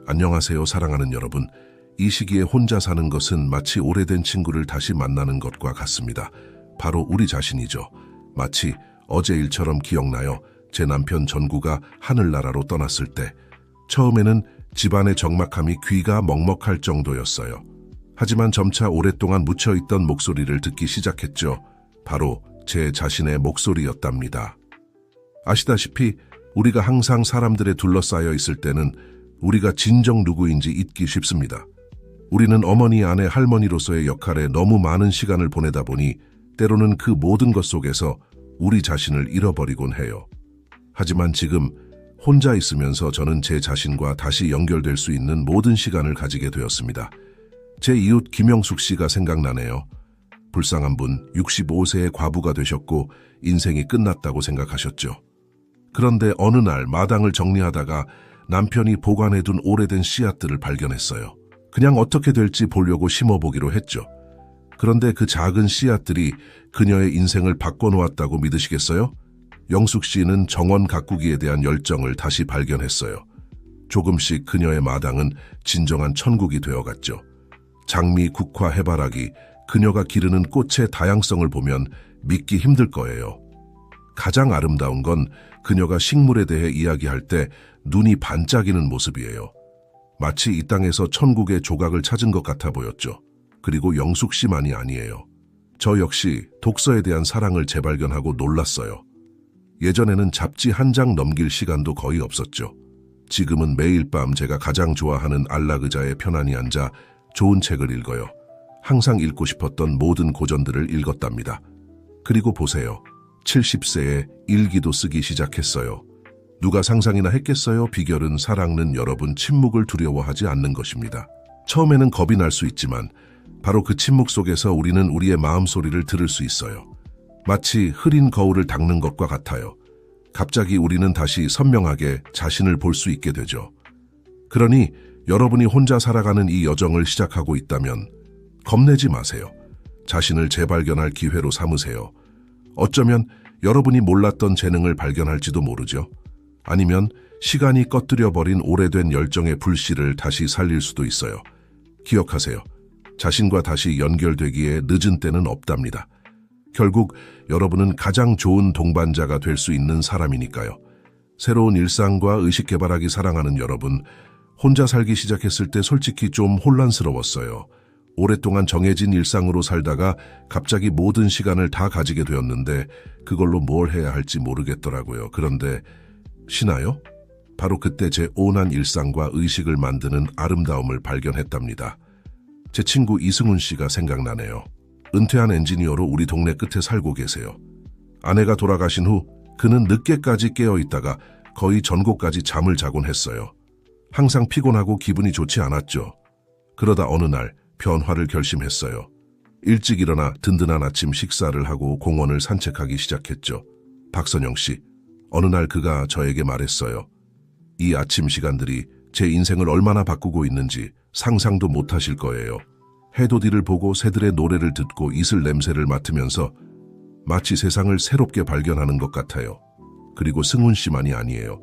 안녕하세요, 사랑하는 여러분. 이 시기에 혼자 사는 것은 마치 오래된 친구를 다시 만나는 것과 같습니다. 바로 우리 자신이죠. 마치 어제 일처럼 기억나요. 제 남편 전구가 하늘나라로 떠났을 때 처음에는 집안의 적막함이 귀가 먹먹할 정도였어요. 하지만 점차 오랫동안 묻혀있던 목소리를 듣기 시작했죠. 바로 제 자신의 목소리였답니다. 아시다시피 우리가 항상 사람들에 둘러싸여 있을 때는 우리가 진정 누구인지 잊기 쉽습니다. 우리는 어머니, 아내, 할머니로서의 역할에 너무 많은 시간을 보내다 보니 때로는 그 모든 것 속에서 우리 자신을 잃어버리곤 해요. 하지만 지금 혼자 있으면서 저는 제 자신과 다시 연결될 수 있는 모든 시간을 가지게 되었습니다. 제 이웃 김영숙 씨가 생각나네요. 불쌍한 분, 65세의 과부가 되셨고 인생이 끝났다고 생각하셨죠. 그런데 어느 날 마당을 정리하다가 남편이 보관해둔 오래된 씨앗들을 발견했어요. 그냥 어떻게 될지 보려고 심어보기로 했죠. 그런데 그 작은 씨앗들이 그녀의 인생을 바꿔놓았다고 믿으시겠어요? 영숙 씨는 정원 가꾸기에 대한 열정을 다시 발견했어요. 조금씩 그녀의 마당은 진정한 천국이 되어갔죠. 장미, 국화, 해바라기, 그녀가 기르는 꽃의 다양성을 보면 믿기 힘들 거예요. 가장 아름다운 건 그녀가 식물에 대해 이야기할 때 눈이 반짝이는 모습이에요. 마치 이 땅에서 천국의 조각을 찾은 것 같아 보였죠. 그리고 영숙 씨만이 아니에요. 저 역시 독서에 대한 사랑을 재발견하고 놀랐어요. 예전에는 잡지 한 장 넘길 시간도 거의 없었죠. 지금은 매일 밤 제가 가장 좋아하는 안락 의자에 편안히 앉아 좋은 책을 읽어요. 항상 읽고 싶었던 모든 고전들을 읽었답니다. 그리고 보세요. 70세에 일기도 쓰기 시작했어요. 누가 상상이나 했겠어요? 비결은 사랑은 여러분 침묵을 두려워하지 않는 것입니다. 처음에는 겁이 날 수 있지만 바로 그 침묵 속에서 우리는 우리의 마음 소리를 들을 수 있어요. 마치 흐린 거울을 닦는 것과 같아요. 갑자기 우리는 다시 선명하게 자신을 볼 수 있게 되죠. 그러니 여러분이 혼자 살아가는 이 여정을 시작하고 있다면 겁내지 마세요. 자신을 재발견할 기회로 삼으세요. 어쩌면 여러분이 몰랐던 재능을 발견할지도 모르죠. 아니면 시간이 꺼뜨려버린 오래된 열정의 불씨를 다시 살릴 수도 있어요. 기억하세요. 자신과 다시 연결되기에 늦은 때는 없답니다. 결국 여러분은 가장 좋은 동반자가 될 수 있는 사람이니까요. 새로운 일상과 의식 개발하기 사랑하는 여러분, 혼자 살기 시작했을 때 솔직히 좀 혼란스러웠어요. 오랫동안 정해진 일상으로 살다가 갑자기 모든 시간을 다 가지게 되었는데 그걸로 뭘 해야 할지 모르겠더라고요. 그런데 쉬나요? 바로 그때 제 온한 일상과 의식을 만드는 아름다움을 발견했답니다. 제 친구 이승훈 씨가 생각나네요. 은퇴한 엔지니어로 우리 동네 끝에 살고 계세요. 아내가 돌아가신 후 그는 늦게까지 깨어 있다가 거의 전곡까지 잠을 자곤 했어요. 항상 피곤하고 기분이 좋지 않았죠. 그러다 어느 날 변화를 결심했어요. 일찍 일어나 든든한 아침 식사를 하고 공원을 산책하기 시작했죠. 박선영 씨, 어느 날 그가 저에게 말했어요. 이 아침 시간들이 제 인생을 얼마나 바꾸고 있는지 상상도 못하실 거예요. 해돋이를 보고 새들의 노래를 듣고 이슬 냄새를 맡으면서 마치 세상을 새롭게 발견하는 것 같아요. 그리고 승훈 씨만이 아니에요.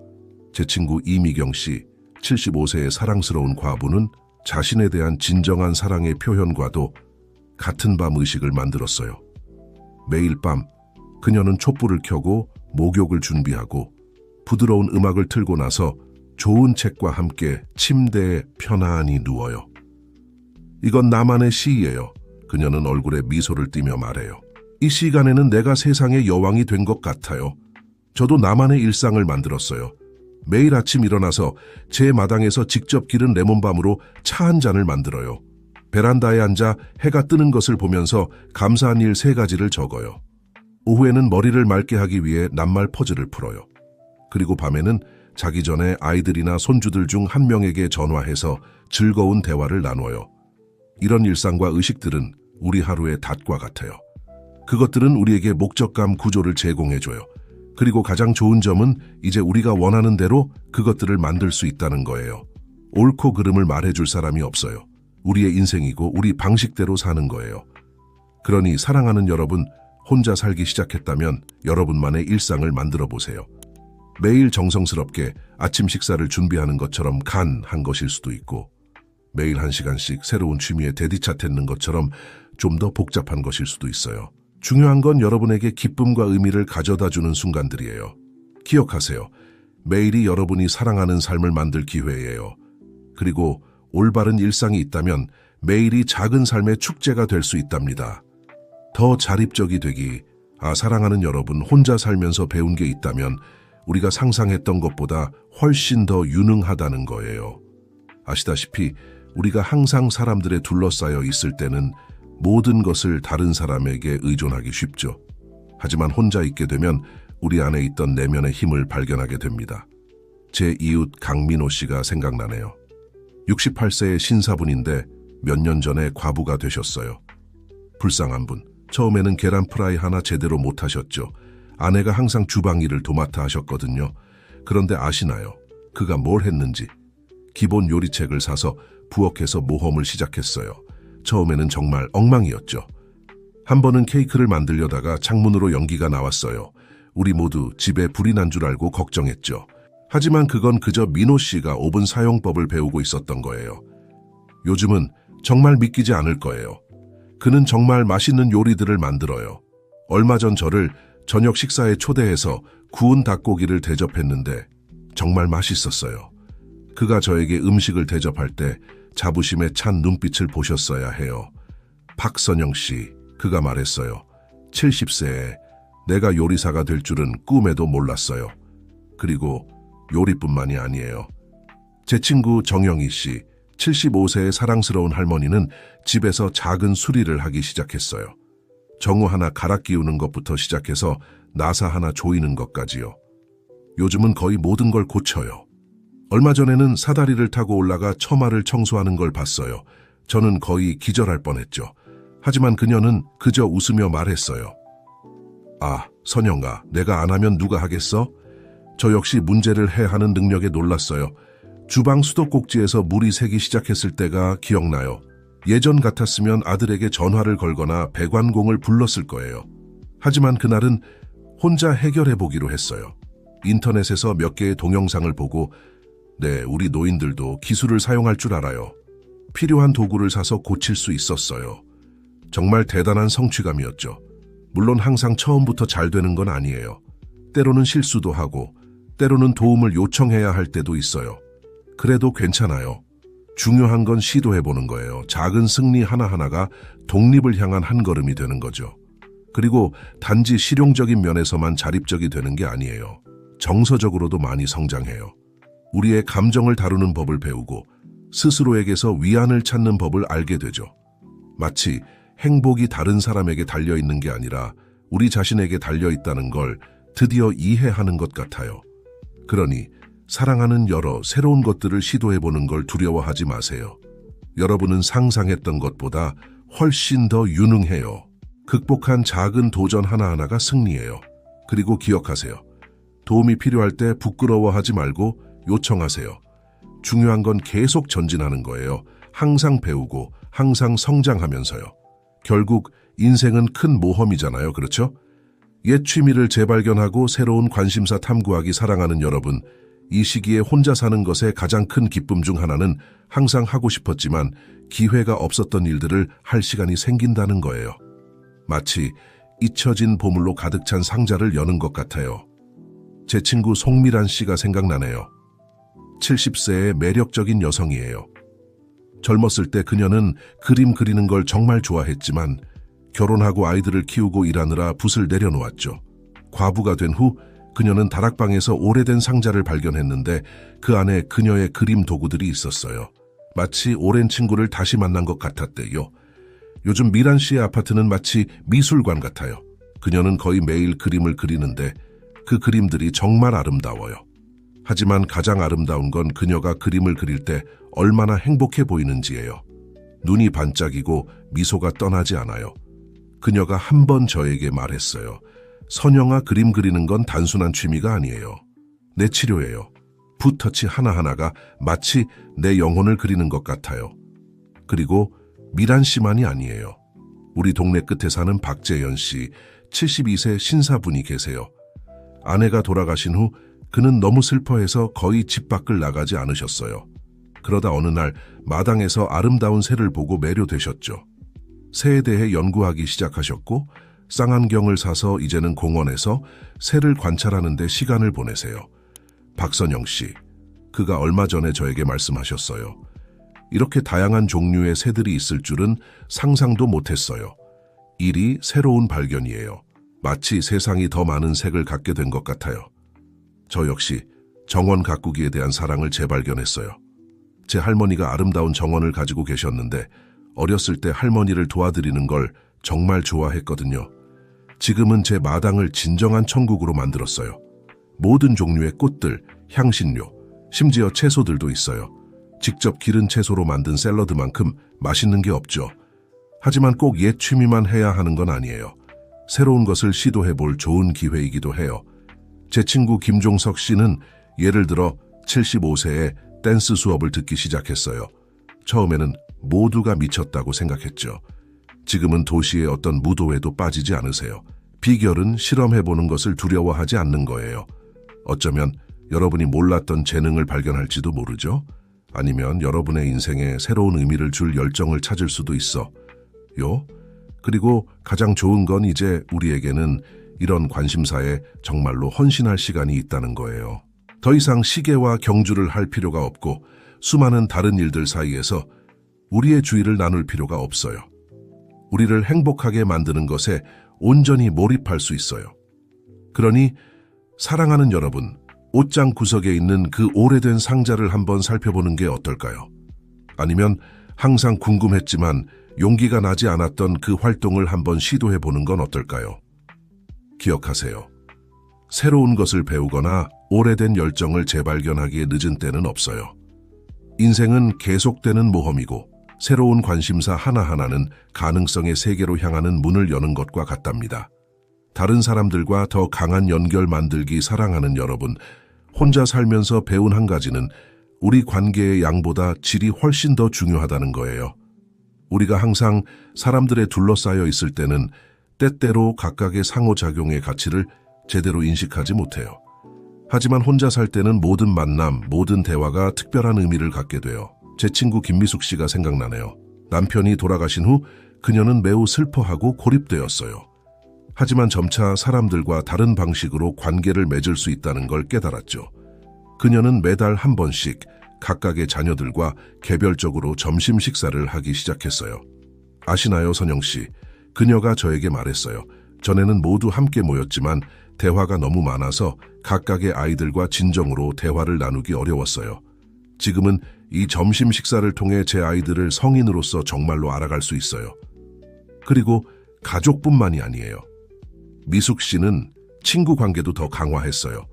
제 친구 이미경 씨, 75세의 사랑스러운 과부는 자신에 대한 진정한 사랑의 표현과도 같은 밤 의식을 만들었어요. 매일 밤 그녀는 촛불을 켜고 목욕을 준비하고 부드러운 음악을 틀고 나서 좋은 책과 함께 침대에 편안히 누워요. 이건 나만의 시예요. 그녀는 얼굴에 미소를 띠며 말해요. 이 시간에는 내가 세상의 여왕이 된 것 같아요. 저도 나만의 일상을 만들었어요. 매일 아침 일어나서 제 마당에서 직접 기른 레몬밤으로 차 한 잔을 만들어요. 베란다에 앉아 해가 뜨는 것을 보면서 감사한 일 3가지를 적어요. 오후에는 머리를 맑게 하기 위해 낱말 퍼즐을 풀어요. 그리고 밤에는 자기 전에 아이들이나 손주들 중 한 명에게 전화해서 즐거운 대화를 나눠요. 이런 일상과 의식들은 우리 하루의 닷과 같아요. 그것들은 우리에게 목적감 구조를 제공해줘요. 그리고 가장 좋은 점은 이제 우리가 원하는 대로 그것들을 만들 수 있다는 거예요. 옳고 그름을 말해줄 사람이 없어요. 우리의 인생이고 우리 방식대로 사는 거예요. 그러니 사랑하는 여러분, 혼자 살기 시작했다면 여러분만의 일상을 만들어 보세요. 매일 정성스럽게 아침 식사를 준비하는 것처럼 한 것일 수도 있고, 매일 1시간씩 새로운 취미에 대디차 태는 것처럼 좀 더 복잡한 것일 수도 있어요. 중요한 건 여러분에게 기쁨과 의미를 가져다주는 순간들이에요. 기억하세요. 매일이 여러분이 사랑하는 삶을 만들 기회예요. 그리고 올바른 일상이 있다면 매일이 작은 삶의 축제가 될 수 있답니다. 더 자립적이 되기, 사랑하는 여러분, 혼자 살면서 배운 게 있다면 우리가 상상했던 것보다 훨씬 더 유능하다는 거예요. 아시다시피 우리가 항상 사람들에 둘러싸여 있을 때는 모든 것을 다른 사람에게 의존하기 쉽죠. 하지만 혼자 있게 되면 우리 안에 있던 내면의 힘을 발견하게 됩니다. 제 이웃 강민호 씨가 생각나네요. 68세의 신사분인데 몇 년 전에 과부가 되셨어요. 불쌍한 분. 처음에는 계란 프라이 하나 제대로 못 하셨죠. 아내가 항상 주방 일을 도맡아 하셨거든요. 그런데 아시나요? 그가 뭘 했는지. 기본 요리책을 사서 부엌에서 모험을 시작했어요. 처음에는 정말 엉망이었죠. 한 번은 케이크를 만들려다가 창문으로 연기가 나왔어요. 우리 모두 집에 불이 난 줄 알고 걱정했죠. 하지만 그건 그저 민호 씨가 오븐 사용법을 배우고 있었던 거예요. 요즘은 정말 믿기지 않을 거예요. 그는 정말 맛있는 요리들을 만들어요. 얼마 전 저를 저녁 식사에 초대해서 구운 닭고기를 대접했는데 정말 맛있었어요. 그가 저에게 음식을 대접할 때 자부심에 찬 눈빛을 보셨어야 해요. 박선영 씨, 그가 말했어요. 70세에 내가 요리사가 될 줄은 꿈에도 몰랐어요. 그리고 요리뿐만이 아니에요. 제 친구 정영희 씨, 75세의 사랑스러운 할머니는 집에서 작은 수리를 하기 시작했어요. 정우 하나 갈아 끼우는 것부터 시작해서 나사 하나 조이는 것까지요. 요즘은 거의 모든 걸 고쳐요. 얼마 전에는 사다리를 타고 올라가 처마를 청소하는 걸 봤어요. 저는 거의 기절할 뻔했죠. 하지만 그녀는 그저 웃으며 말했어요. 선영아, 내가 안 하면 누가 하겠어? 저 역시 문제를 해하는 능력에 놀랐어요. 주방 수도꼭지에서 물이 새기 시작했을 때가 기억나요. 예전 같았으면 아들에게 전화를 걸거나 배관공을 불렀을 거예요. 하지만 그날은 혼자 해결해 보기로 했어요. 인터넷에서 몇 개의 동영상을 보고 우리 노인들도 기술을 사용할 줄 알아요. 필요한 도구를 사서 고칠 수 있었어요. 정말 대단한 성취감이었죠. 물론 항상 처음부터 잘 되는 건 아니에요. 때로는 실수도 하고 때로는 도움을 요청해야 할 때도 있어요. 그래도 괜찮아요. 중요한 건 시도해보는 거예요. 작은 승리 하나하나가 독립을 향한 한 걸음이 되는 거죠. 그리고 단지 실용적인 면에서만 자립적이 되는 게 아니에요. 정서적으로도 많이 성장해요. 우리의 감정을 다루는 법을 배우고 스스로에게서 위안을 찾는 법을 알게 되죠. 마치 행복이 다른 사람에게 달려있는 게 아니라 우리 자신에게 달려있다는 걸 드디어 이해하는 것 같아요. 그러니 사랑하는 여러 새로운 것들을 시도해보는 걸 두려워하지 마세요. 여러분은 상상했던 것보다 훨씬 더 유능해요. 극복한 작은 도전 하나하나가 승리예요. 그리고 기억하세요. 도움이 필요할 때 부끄러워하지 말고 요청하세요. 중요한 건 계속 전진하는 거예요. 항상 배우고 항상 성장하면서요. 결국 인생은 큰 모험이잖아요. 그렇죠? 옛 취미를 재발견하고 새로운 관심사 탐구하기 사랑하는 여러분, 이 시기에 혼자 사는 것의 가장 큰 기쁨 중 하나는 항상 하고 싶었지만 기회가 없었던 일들을 할 시간이 생긴다는 거예요. 마치 잊혀진 보물로 가득 찬 상자를 여는 것 같아요. 제 친구 송미란 씨가 생각나네요. 70세의 매력적인 여성이에요. 젊었을 때 그녀는 그림 그리는 걸 정말 좋아했지만 결혼하고 아이들을 키우고 일하느라 붓을 내려놓았죠. 과부가 된 후 그녀는 다락방에서 오래된 상자를 발견했는데 그 안에 그녀의 그림 도구들이 있었어요. 마치 오랜 친구를 다시 만난 것 같았대요. 요즘 미란 씨의 아파트는 마치 미술관 같아요. 그녀는 거의 매일 그림을 그리는데 그 그림들이 정말 아름다워요. 하지만 가장 아름다운 건 그녀가 그림을 그릴 때 얼마나 행복해 보이는지예요. 눈이 반짝이고 미소가 떠나지 않아요. 그녀가 한 번 저에게 말했어요. 선영아, 그림 그리는 건 단순한 취미가 아니에요. 내 치료예요. 붓터치 하나하나가 마치 내 영혼을 그리는 것 같아요. 그리고 미란 씨만이 아니에요. 우리 동네 끝에 사는 박재연 씨, 72세 신사분이 계세요. 아내가 돌아가신 후 그는 너무 슬퍼해서 거의 집 밖을 나가지 않으셨어요. 그러다 어느 날 마당에서 아름다운 새를 보고 매료되셨죠. 새에 대해 연구하기 시작하셨고 쌍안경을 사서 이제는 공원에서 새를 관찰하는 데 시간을 보내세요. 박선영 씨, 그가 얼마 전에 저에게 말씀하셨어요. 이렇게 다양한 종류의 새들이 있을 줄은 상상도 못했어요. 일이 새로운 발견이에요. 마치 세상이 더 많은 색을 갖게 된 것 같아요. 저 역시 정원 가꾸기에 대한 사랑을 재발견했어요. 제 할머니가 아름다운 정원을 가지고 계셨는데 어렸을 때 할머니를 도와드리는 걸 정말 좋아했거든요. 지금은 제 마당을 진정한 천국으로 만들었어요. 모든 종류의 꽃들, 향신료, 심지어 채소들도 있어요. 직접 기른 채소로 만든 샐러드만큼 맛있는 게 없죠. 하지만 꼭 옛 취미만 해야 하는 건 아니에요. 새로운 것을 시도해볼 좋은 기회이기도 해요. 제 친구 김종석 씨는 예를 들어 75세에 댄스 수업을 듣기 시작했어요. 처음에는 모두가 미쳤다고 생각했죠. 지금은 도시의 어떤 무도회도 빠지지 않으세요. 비결은 실험해보는 것을 두려워하지 않는 거예요. 어쩌면 여러분이 몰랐던 재능을 발견할지도 모르죠. 아니면 여러분의 인생에 새로운 의미를 줄 열정을 찾을 수도 있어요. 그리고 가장 좋은 건 이제 우리에게는 이런 관심사에 정말로 헌신할 시간이 있다는 거예요. 더 이상 시계와 경주를 할 필요가 없고 수많은 다른 일들 사이에서 우리의 주의를 나눌 필요가 없어요. 우리를 행복하게 만드는 것에 온전히 몰입할 수 있어요. 그러니 사랑하는 여러분, 옷장 구석에 있는 그 오래된 상자를 한번 살펴보는 게 어떨까요? 아니면 항상 궁금했지만 용기가 나지 않았던 그 활동을 한번 시도해보는 건 어떨까요? 기억하세요. 새로운 것을 배우거나 오래된 열정을 재발견하기에 늦은 때는 없어요. 인생은 계속되는 모험이고 새로운 관심사 하나하나는 가능성의 세계로 향하는 문을 여는 것과 같답니다. 다른 사람들과 더 강한 연결 만들기 사랑하는 여러분, 혼자 살면서 배운 한 가지는 우리 관계의 양보다 질이 훨씬 더 중요하다는 거예요. 우리가 항상 사람들에 둘러싸여 있을 때는 때때로 각각의 상호작용의 가치를 제대로 인식하지 못해요. 하지만 혼자 살 때는 모든 만남, 모든 대화가 특별한 의미를 갖게 돼요. 제 친구 김미숙 씨가 생각나네요. 남편이 돌아가신 후 그녀는 매우 슬퍼하고 고립되었어요. 하지만 점차 사람들과 다른 방식으로 관계를 맺을 수 있다는 걸 깨달았죠. 그녀는 매달 한 번씩 각각의 자녀들과 개별적으로 점심 식사를 하기 시작했어요. 아시나요, 선영 씨? 그녀가 저에게 말했어요. 전에는 모두 함께 모였지만 대화가 너무 많아서 각각의 아이들과 진정으로 대화를 나누기 어려웠어요. 지금은 이 점심 식사를 통해 제 아이들을 성인으로서 정말로 알아갈 수 있어요. 그리고 가족뿐만이 아니에요. 미숙 씨는 친구 관계도 더 강화했어요.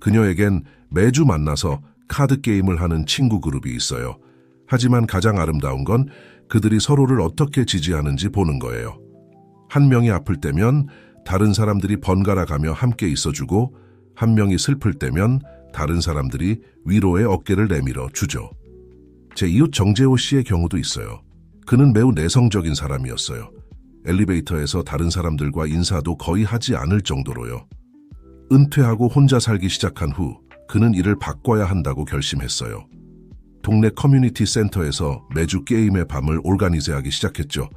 그녀에겐 매주 만나서 카드 게임을 하는 친구 그룹이 있어요. 하지만 가장 아름다운 건 그들이 서로를 어떻게 지지하는지 보는 거예요. 한 명이 아플 때면 다른 사람들이 번갈아 가며 함께 있어주고 한 명이 슬플 때면 다른 사람들이 위로의 어깨를 내밀어 주죠. 제 이웃 정재호 씨의 경우도 있어요. 그는 매우 내성적인 사람이었어요. 엘리베이터에서 다른 사람들과 인사도 거의 하지 않을 정도로요. 은퇴하고 혼자 살기 시작한 후 그는 이를 바꿔야 한다고 결심했어요. 동네 커뮤니티 센터에서 매주 게임의 밤을 오르가니제하기 시작했죠.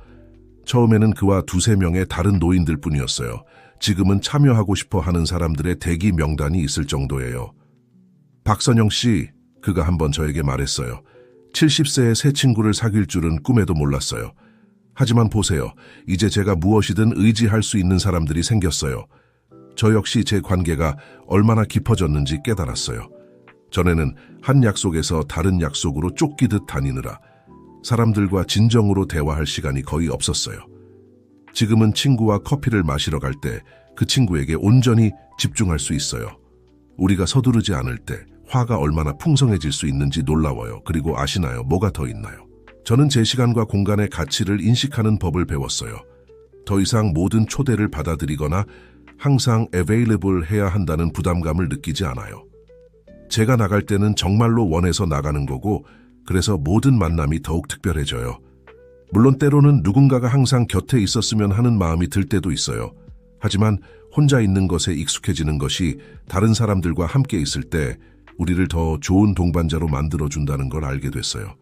처음에는 그와 두세 명의 다른 노인들 뿐이었어요. 지금은 참여하고 싶어 하는 사람들의 대기 명단이 있을 정도예요. 박선영 씨, 그가 한번 저에게 말했어요. 70세의 새 친구를 사귈 줄은 꿈에도 몰랐어요. 하지만 보세요. 이제 제가 무엇이든 의지할 수 있는 사람들이 생겼어요. 저 역시 제 관계가 얼마나 깊어졌는지 깨달았어요. 전에는 한 약속에서 다른 약속으로 쫓기듯 다니느라 사람들과 진정으로 대화할 시간이 거의 없었어요. 지금은 친구와 커피를 마시러 갈 때 그 친구에게 온전히 집중할 수 있어요. 우리가 서두르지 않을 때 화가 얼마나 풍성해질 수 있는지 놀라워요. 그리고 아시나요? 뭐가 더 있나요? 저는 제 시간과 공간의 가치를 인식하는 법을 배웠어요. 더 이상 모든 초대를 받아들이거나 항상 available 해야 한다는 부담감을 느끼지 않아요. 제가 나갈 때는 정말로 원해서 나가는 거고 그래서 모든 만남이 더욱 특별해져요. 물론 때로는 누군가가 항상 곁에 있었으면 하는 마음이 들 때도 있어요. 하지만 혼자 있는 것에 익숙해지는 것이 다른 사람들과 함께 있을 때 우리를 더 좋은 동반자로 만들어준다는 걸 알게 됐어요.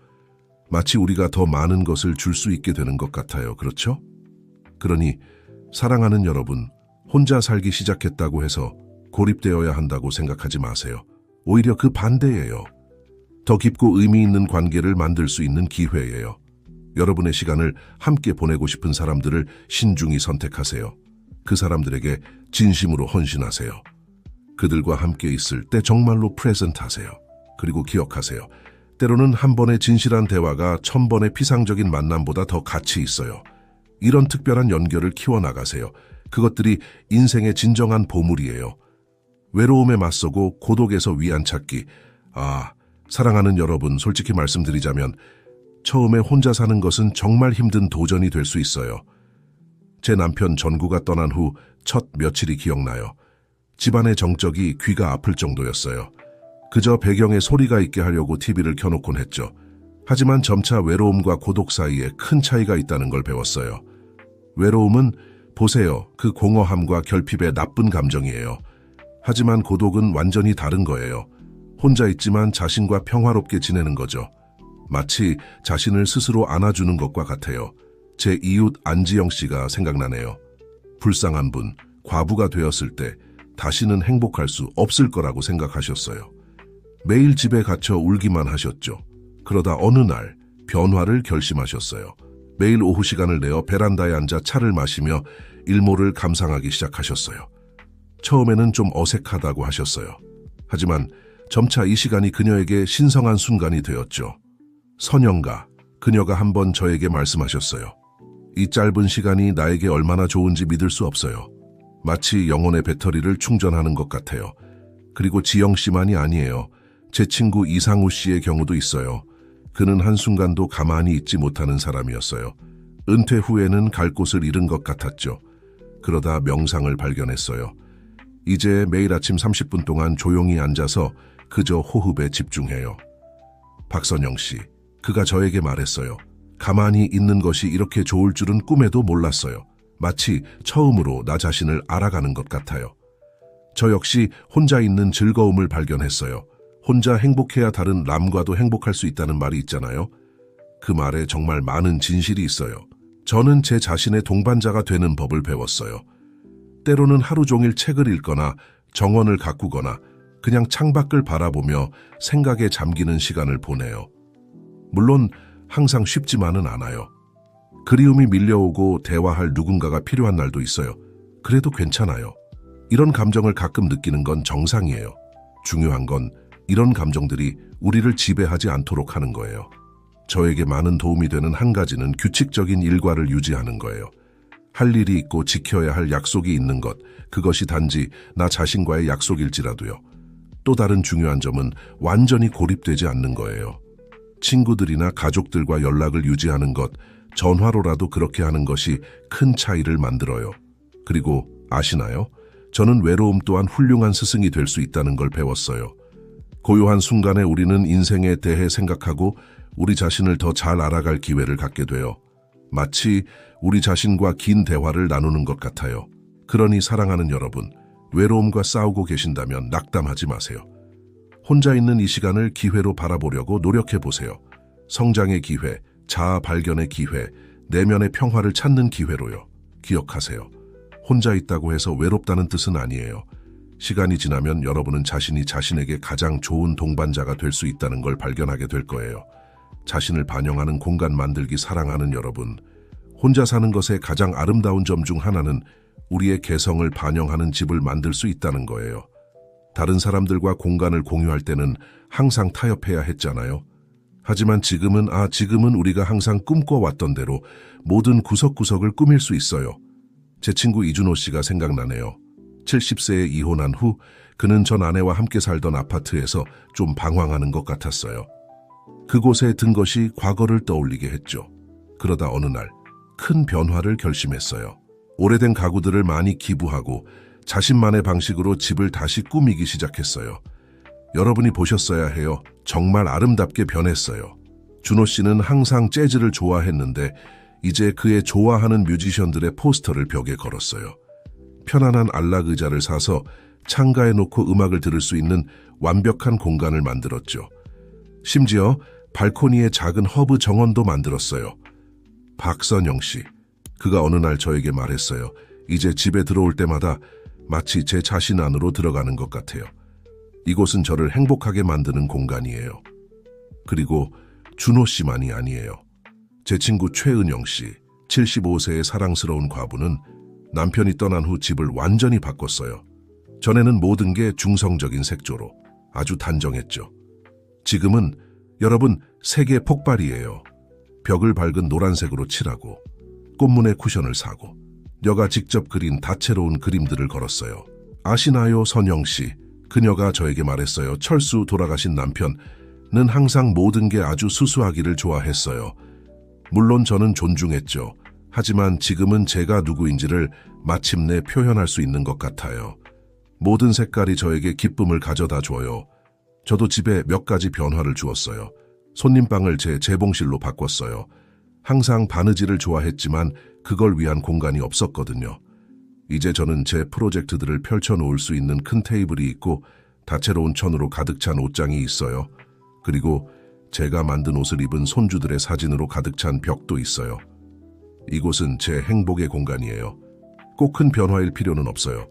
마치 우리가 더 많은 것을 줄 수 있게 되는 것 같아요. 그렇죠? 그러니 사랑하는 여러분, 혼자 살기 시작했다고 해서 고립되어야 한다고 생각하지 마세요. 오히려 그 반대예요. 더 깊고 의미 있는 관계를 만들 수 있는 기회예요. 여러분의 시간을 함께 보내고 싶은 사람들을 신중히 선택하세요. 그 사람들에게 진심으로 헌신하세요. 그들과 함께 있을 때 정말로 프레젠트하세요. 그리고 기억하세요. 때로는 한 번의 진실한 대화가 1000번의 피상적인 만남보다 더 가치 있어요. 이런 특별한 연결을 키워나가세요. 그것들이 인생의 진정한 보물이에요. 외로움에 맞서고 고독에서 위안 찾기. 사랑하는 여러분, 솔직히 말씀드리자면 처음에 혼자 사는 것은 정말 힘든 도전이 될 수 있어요. 제 남편 전구가 떠난 후 첫 며칠이 기억나요. 집안의 정적이 귀가 아플 정도였어요. 그저 배경에 소리가 있게 하려고 TV를 켜놓곤 했죠. 하지만 점차 외로움과 고독 사이에 큰 차이가 있다는 걸 배웠어요. 외로움은 보세요. 그 공허함과 결핍의 나쁜 감정이에요. 하지만 고독은 완전히 다른 거예요. 혼자 있지만 자신과 평화롭게 지내는 거죠. 마치 자신을 스스로 안아주는 것과 같아요. 제 이웃 안지영 씨가 생각나네요. 불쌍한 분, 과부가 되었을 때 다시는 행복할 수 없을 거라고 생각하셨어요. 매일 집에 갇혀 울기만 하셨죠. 그러다 어느 날 변화를 결심하셨어요. 매일 오후 시간을 내어 베란다에 앉아 차를 마시며 일몰을 감상하기 시작하셨어요. 처음에는 좀 어색하다고 하셨어요. 하지만 점차 이 시간이 그녀에게 신성한 순간이 되었죠. 선영가, 그녀가 한번 저에게 말씀하셨어요. 이 짧은 시간이 나에게 얼마나 좋은지 믿을 수 없어요. 마치 영혼의 배터리를 충전하는 것 같아요. 그리고 지영 씨만이 아니에요. 제 친구 이상우 씨의 경우도 있어요. 그는 한순간도 가만히 있지 못하는 사람이었어요. 은퇴 후에는 갈 곳을 잃은 것 같았죠. 그러다 명상을 발견했어요. 이제 매일 아침 30분 동안 조용히 앉아서 그저 호흡에 집중해요. 박선영 씨, 그가 저에게 말했어요. 가만히 있는 것이 이렇게 좋을 줄은 꿈에도 몰랐어요. 마치 처음으로 나 자신을 알아가는 것 같아요. 저 역시 혼자 있는 즐거움을 발견했어요. 혼자 행복해야 다른 남과도 행복할 수 있다는 말이 있잖아요. 그 말에 정말 많은 진실이 있어요. 저는 제 자신의 동반자가 되는 법을 배웠어요. 때로는 하루 종일 책을 읽거나 정원을 가꾸거나 그냥 창밖을 바라보며 생각에 잠기는 시간을 보내요. 물론 항상 쉽지만은 않아요. 그리움이 밀려오고 대화할 누군가가 필요한 날도 있어요. 그래도 괜찮아요. 이런 감정을 가끔 느끼는 건 정상이에요. 중요한 건 이런 감정들이 우리를 지배하지 않도록 하는 거예요. 저에게 많은 도움이 되는 한 가지는 규칙적인 일과를 유지하는 거예요. 할 일이 있고 지켜야 할 약속이 있는 것, 그것이 단지 나 자신과의 약속일지라도요. 또 다른 중요한 점은 완전히 고립되지 않는 거예요. 친구들이나 가족들과 연락을 유지하는 것, 전화로라도 그렇게 하는 것이 큰 차이를 만들어요. 그리고 아시나요? 저는 외로움 또한 훌륭한 스승이 될 수 있다는 걸 배웠어요. 고요한 순간에 우리는 인생에 대해 생각하고 우리 자신을 더 잘 알아갈 기회를 갖게 돼요. 마치 우리 자신과 긴 대화를 나누는 것 같아요. 그러니 사랑하는 여러분, 외로움과 싸우고 계신다면 낙담하지 마세요. 혼자 있는 이 시간을 기회로 바라보려고 노력해 보세요. 성장의 기회, 자아 발견의 기회, 내면의 평화를 찾는 기회로요. 기억하세요. 혼자 있다고 해서 외롭다는 뜻은 아니에요. 시간이 지나면 여러분은 자신이 자신에게 가장 좋은 동반자가 될 수 있다는 걸 발견하게 될 거예요. 자신을 반영하는 공간 만들기 사랑하는 여러분, 혼자 사는 것의 가장 아름다운 점 중 하나는 우리의 개성을 반영하는 집을 만들 수 있다는 거예요. 다른 사람들과 공간을 공유할 때는 항상 타협해야 했잖아요. 하지만 지금은 우리가 항상 꿈꿔왔던 대로 모든 구석구석을 꾸밀 수 있어요. 제 친구 이준호 씨가 생각나네요. 70세에 이혼한 후 그는 전 아내와 함께 살던 아파트에서 좀 방황하는 것 같았어요. 그곳에 든 것이 과거를 떠올리게 했죠. 그러다 어느 날 큰 변화를 결심했어요. 오래된 가구들을 많이 기부하고 자신만의 방식으로 집을 다시 꾸미기 시작했어요. 여러분이 보셨어야 해요. 정말 아름답게 변했어요. 준호 씨는 항상 재즈를 좋아했는데 이제 그의 좋아하는 뮤지션들의 포스터를 벽에 걸었어요. 편안한 안락 의자를 사서 창가에 놓고 음악을 들을 수 있는 완벽한 공간을 만들었죠. 심지어 발코니에 작은 허브 정원도 만들었어요. 박선영 씨, 그가 어느 날 저에게 말했어요. 이제 집에 들어올 때마다 마치 제 자신 안으로 들어가는 것 같아요. 이곳은 저를 행복하게 만드는 공간이에요. 그리고 준호 씨만이 아니에요. 제 친구 최은영 씨, 75세의 사랑스러운 과부는 남편이 떠난 후 집을 완전히 바꿨어요. 전에는 모든 게 중성적인 색조로 아주 단정했죠. 지금은 여러분 색의 폭발이에요. 벽을 밝은 노란색으로 칠하고 꽃무늬 쿠션을 사고 여가 직접 그린 다채로운 그림들을 걸었어요. 아시나요, 선영 씨? 그녀가 저에게 말했어요. 철수 돌아가신 남편은 항상 모든 게 아주 수수하기를 좋아했어요. 물론 저는 존중했죠. 하지만 지금은 제가 누구인지를 마침내 표현할 수 있는 것 같아요. 모든 색깔이 저에게 기쁨을 가져다 줘요. 저도 집에 몇 가지 변화를 주었어요. 손님방을 제 재봉실로 바꿨어요. 항상 바느질을 좋아했지만 그걸 위한 공간이 없었거든요. 이제 저는 제 프로젝트들을 펼쳐놓을 수 있는 큰 테이블이 있고 다채로운 천으로 가득 찬 옷장이 있어요. 그리고 제가 만든 옷을 입은 손주들의 사진으로 가득 찬 벽도 있어요. 이곳은 제 행복의 공간이에요. 꼭 큰 변화일 필요는 없어요.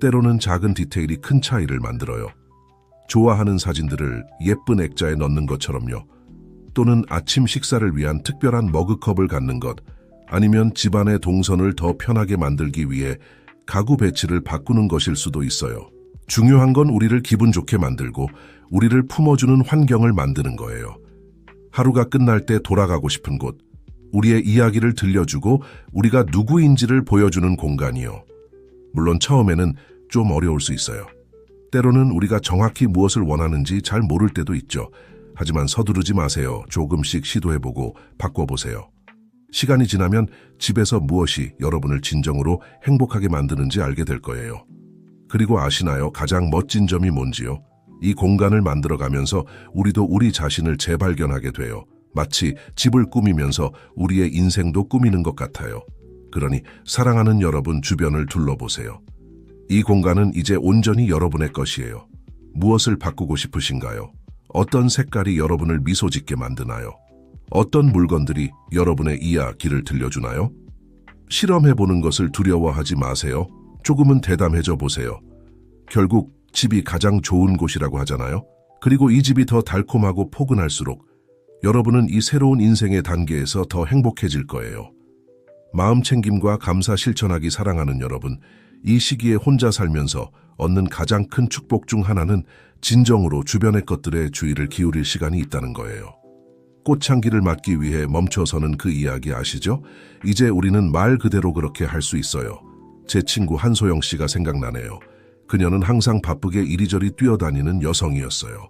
때로는 작은 디테일이 큰 차이를 만들어요. 좋아하는 사진들을 예쁜 액자에 넣는 것처럼요. 또는 아침 식사를 위한 특별한 머그컵을 갖는 것, 아니면 집안의 동선을 더 편하게 만들기 위해 가구 배치를 바꾸는 것일 수도 있어요. 중요한 건 우리를 기분 좋게 만들고 우리를 품어주는 환경을 만드는 거예요. 하루가 끝날 때 돌아가고 싶은 곳, 우리의 이야기를 들려주고 우리가 누구인지를 보여주는 공간이요. 물론 처음에는 좀 어려울 수 있어요. 때로는 우리가 정확히 무엇을 원하는지 잘 모를 때도 있죠. 하지만 서두르지 마세요. 조금씩 시도해보고 바꿔보세요. 시간이 지나면 집에서 무엇이 여러분을 진정으로 행복하게 만드는지 알게 될 거예요. 그리고 아시나요? 가장 멋진 점이 뭔지요? 이 공간을 만들어가면서 우리도 우리 자신을 재발견하게 돼요. 마치 집을 꾸미면서 우리의 인생도 꾸미는 것 같아요. 그러니 사랑하는 여러분 주변을 둘러보세요. 이 공간은 이제 온전히 여러분의 것이에요. 무엇을 바꾸고 싶으신가요? 어떤 색깔이 여러분을 미소 짓게 만드나요? 어떤 물건들이 여러분의 이야기를 들려주나요? 실험해보는 것을 두려워하지 마세요. 조금은 대담해져 보세요. 결국 집이 가장 좋은 곳이라고 하잖아요. 그리고 이 집이 더 달콤하고 포근할수록 여러분은 이 새로운 인생의 단계에서 더 행복해질 거예요. 마음 챙김과 감사 실천하기 사랑하는 여러분, 이 시기에 혼자 살면서 얻는 가장 큰 축복 중 하나는 진정으로 주변의 것들에 주의를 기울일 시간이 있다는 거예요. 꽃향기를 맡기 위해 멈춰서는 그 이야기 아시죠? 이제 우리는 말 그대로 그렇게 할 수 있어요. 제 친구 한소영 씨가 생각나네요. 그녀는 항상 바쁘게 이리저리 뛰어다니는 여성이었어요.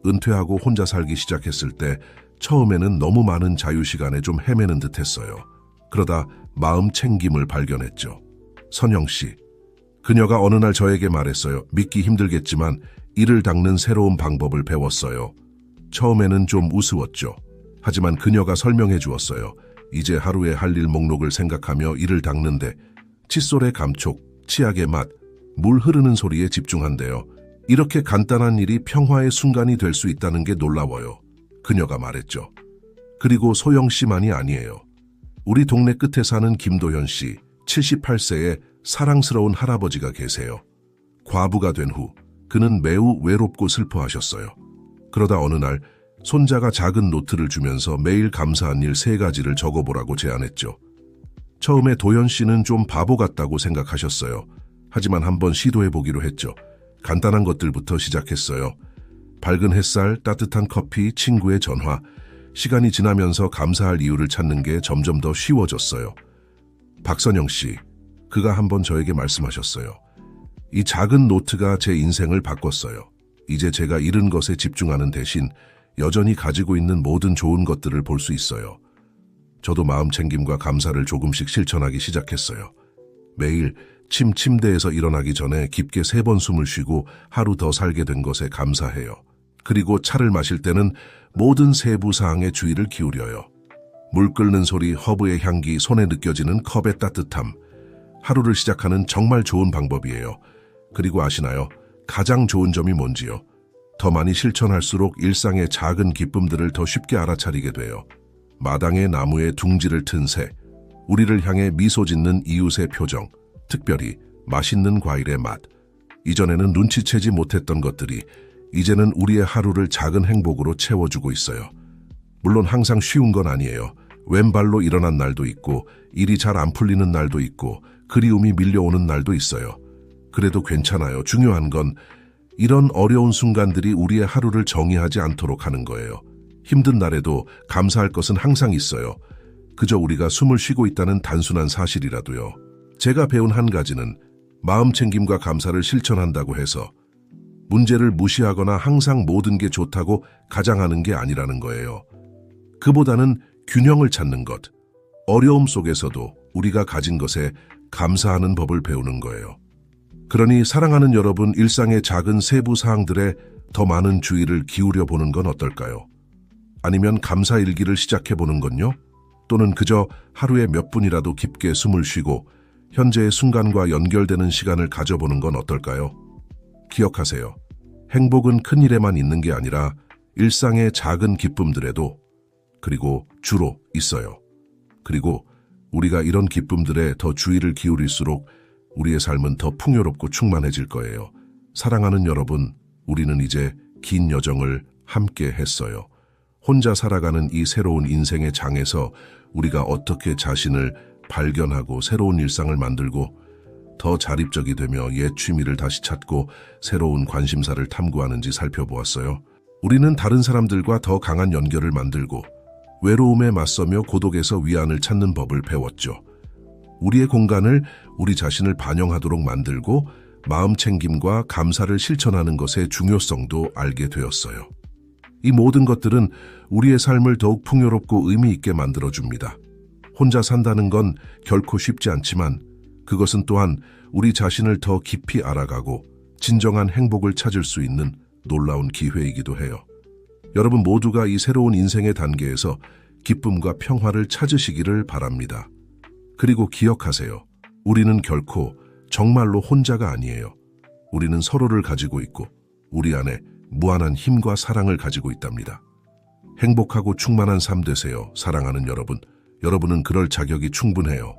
은퇴하고 혼자 살기 시작했을 때 처음에는 너무 많은 자유시간에 좀 헤매는 듯했어요. 그러다 마음 챙김을 발견했죠. 선영 씨, 그녀가 어느 날 저에게 말했어요. 믿기 힘들겠지만 이를 닦는 새로운 방법을 배웠어요. 처음에는 좀 우스웠죠. 하지만 그녀가 설명해 주었어요. 이제 하루에 할 일 목록을 생각하며 이를 닦는데 칫솔의 감촉, 치약의 맛, 물 흐르는 소리에 집중한대요. 이렇게 간단한 일이 평화의 순간이 될 수 있다는 게 놀라워요. 그녀가 말했죠. 그리고 소영 씨만이 아니에요. 우리 동네 끝에 사는 김도현 씨, 78세의 사랑스러운 할아버지가 계세요. 과부가 된 후 그는 매우 외롭고 슬퍼하셨어요. 그러다 어느 날 손자가 작은 노트를 주면서 매일 감사한 일 3가지를 적어보라고 제안했죠. 처음에 도현 씨는 좀 바보 같다고 생각하셨어요. 하지만 한번 시도해보기로 했죠. 간단한 것들부터 시작했어요. 밝은 햇살, 따뜻한 커피, 친구의 전화. 시간이 지나면서 감사할 이유를 찾는 게 점점 더 쉬워졌어요. 박선영 씨, 그가 한번 저에게 말씀하셨어요. 이 작은 노트가 제 인생을 바꿨어요. 이제 제가 잃은 것에 집중하는 대신 여전히 가지고 있는 모든 좋은 것들을 볼 수 있어요. 저도 마음 챙김과 감사를 조금씩 실천하기 시작했어요. 매일 침대에서 일어나기 전에 깊게 3번 숨을 쉬고 하루 더 살게 된 것에 감사해요. 그리고 차를 마실 때는 모든 세부 사항에 주의를 기울여요. 물 끓는 소리, 허브의 향기, 손에 느껴지는 컵의 따뜻함. 하루를 시작하는 정말 좋은 방법이에요. 그리고 아시나요? 가장 좋은 점이 뭔지요? 더 많이 실천할수록 일상의 작은 기쁨들을 더 쉽게 알아차리게 돼요. 마당의 나무에 둥지를 튼 새, 우리를 향해 미소 짓는 이웃의 표정, 특별히 맛있는 과일의 맛. 이전에는 눈치채지 못했던 것들이 이제는 우리의 하루를 작은 행복으로 채워주고 있어요. 물론 항상 쉬운 건 아니에요. 왼발로 일어난 날도 있고, 일이 잘 안 풀리는 날도 있고, 그리움이 밀려오는 날도 있어요. 그래도 괜찮아요. 중요한 건 이런 어려운 순간들이 우리의 하루를 정의하지 않도록 하는 거예요. 힘든 날에도 감사할 것은 항상 있어요. 그저 우리가 숨을 쉬고 있다는 단순한 사실이라도요. 제가 배운 한 가지는 마음 챙김과 감사를 실천한다고 해서 문제를 무시하거나 항상 모든 게 좋다고 가장하는 게 아니라는 거예요. 그보다는 균형을 찾는 것, 어려움 속에서도 우리가 가진 것에 감사하는 법을 배우는 거예요. 그러니 사랑하는 여러분, 일상의 작은 세부 사항들에 더 많은 주의를 기울여 보는 건 어떨까요? 아니면 감사 일기를 시작해 보는 건요? 또는 그저 하루에 몇 분이라도 깊게 숨을 쉬고 현재의 순간과 연결되는 시간을 가져보는 건 어떨까요? 기억하세요. 행복은 큰 일에만 있는 게 아니라 일상의 작은 기쁨들에도, 그리고 주로 있어요. 그리고 우리가 이런 기쁨들에 더 주의를 기울일수록 우리의 삶은 더 풍요롭고 충만해질 거예요. 사랑하는 여러분, 우리는 이제 긴 여정을 함께 했어요. 혼자 살아가는 이 새로운 인생의 장에서 우리가 어떻게 자신을 발견하고 새로운 일상을 만들고 더 자립적이 되며 옛 취미를 다시 찾고 새로운 관심사를 탐구하는지 살펴보았어요. 우리는 다른 사람들과 더 강한 연결을 만들고 외로움에 맞서며 고독에서 위안을 찾는 법을 배웠죠. 우리의 공간을 우리 자신을 반영하도록 만들고 마음 챙김과 감사를 실천하는 것의 중요성도 알게 되었어요. 이 모든 것들은 우리의 삶을 더욱 풍요롭고 의미 있게 만들어줍니다. 혼자 산다는 건 결코 쉽지 않지만 그것은 또한 우리 자신을 더 깊이 알아가고 진정한 행복을 찾을 수 있는 놀라운 기회이기도 해요. 여러분 모두가 이 새로운 인생의 단계에서 기쁨과 평화를 찾으시기를 바랍니다. 그리고 기억하세요. 우리는 결코 정말로 혼자가 아니에요. 우리는 서로를 가지고 있고 우리 안에 무한한 힘과 사랑을 가지고 있답니다. 행복하고 충만한 삶 되세요. 사랑하는 여러분. 여러분은 그럴 자격이 충분해요.